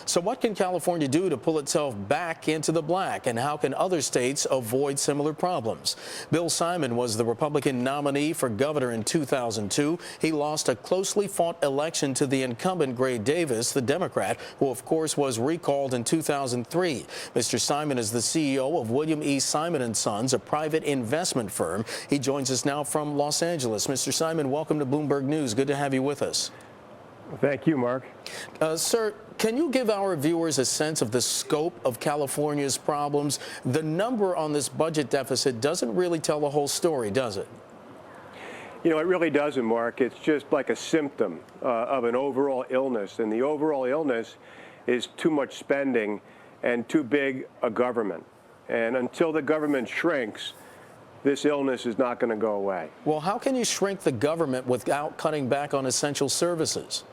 So what can California do to pull itself back into the black, and how can other states avoid similar problems? Bill Simon was the Republican nominee for governor in 2002. He lost a closely fought election to the incumbent Gray Davis, the Democrat, who of course was recalled in 2003. Mr. Simon is the CEO of William E. Simon & Sons, a private investment firm. He joins us now from Los Angeles. Mr. Simon, welcome to Bloomberg News. Good to have you with us. Thank you, Mark. Sir, can you give our viewers a sense of the scope of California's problems? The number on this budget deficit doesn't really tell the whole story, does it? You know, it really doesn't, Mark. It's just like a symptom of an overall illness. And the overall illness is too much spending and too big a government. And until the government shrinks, this illness is not going to go away. Well, how can you shrink the government without cutting back on essential services?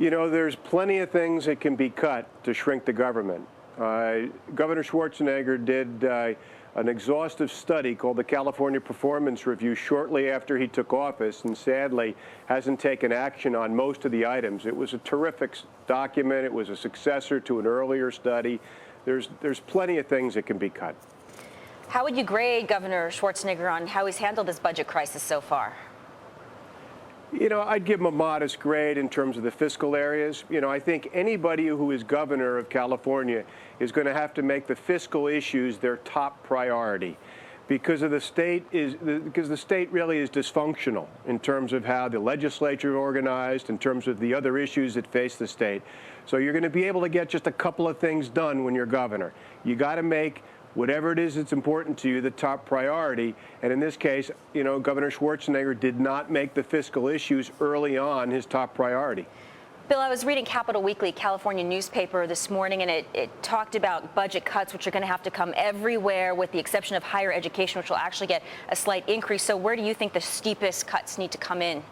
You know, there's plenty of things that can be cut to shrink the government. Governor Schwarzenegger did an exhaustive study called the California Performance Review shortly after he took office, and sadly hasn't taken action on most of the items. It was a terrific document. It was a successor to an earlier study. There's plenty of things that can be cut. How would you grade Governor Schwarzenegger on how he's handled this budget crisis so far? You know, I'd give him a modest grade in terms of the fiscal areas. You know, I think anybody who is governor of California is going to have to make the fiscal issues their top priority because the state really is dysfunctional in terms of how the legislature is organized, in terms of the other issues that face the state. So you're going to be able to get just a couple of things done when you're governor. You got to make whatever it is that's important to you the top priority. And in this case, you know, Governor Schwarzenegger did not make the fiscal issues early on his top priority. Bill, I was reading Capital Weekly, California newspaper this morning, and it talked about budget cuts, which are going to have to come everywhere with the exception of higher education, which will actually get a slight increase. So where do you think the steepest cuts need to come in?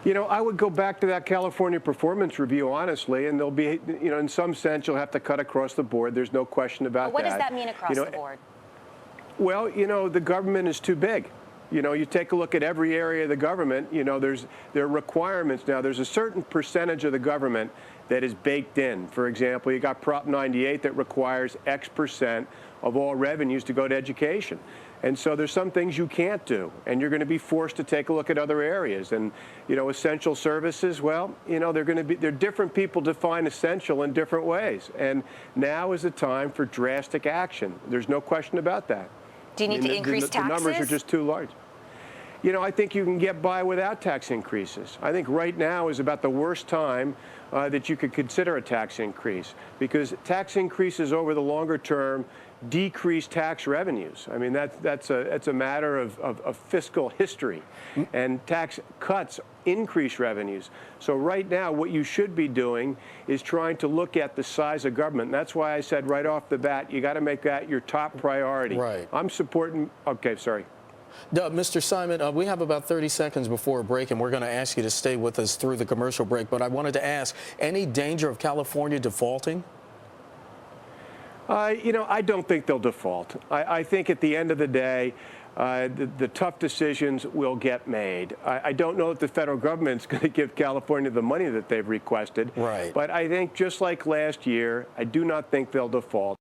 You know, I would go back to that California Performance Review, honestly, and there'll be, you know, in some sense, you'll have to cut across the board. There's no question about that. What does that mean across the board? Well, you know, the government is too big. You know, you take a look at every area of the government, you know, there are requirements now. There's a certain percentage of the government that is baked in. For example, you got Prop 98 that requires X% of all revenues to go to education. And so there's some things you can't do, and you're going to be forced to take a look at other areas. And, you know, essential services, well, you know, they're different people define essential in different ways. And now is the time for drastic action. There's no question about that. Do you need to increase taxes? The numbers are just too large. You know, I think you can get by without tax increases. I think right now is about the worst time that you could consider a tax increase, because tax increases over the longer term decrease tax revenues. I mean, that's a matter of fiscal history, and tax cuts increase revenues. So right now, what you should be doing is trying to look at the size of government. And that's why I said right off the bat, you got to make that your top priority. Right. I'm supporting. Okay, sorry. Mr. Simon, we have about 30 seconds before a break, and we're going to ask you to stay with us through the commercial break. But I wanted to ask, any danger of California defaulting? You know, I don't think they'll default. I think at the end of the day, the tough decisions will get made. I don't know if the federal government's going to give California the money that they've requested. Right. But I think just like last year, I do not think they'll default.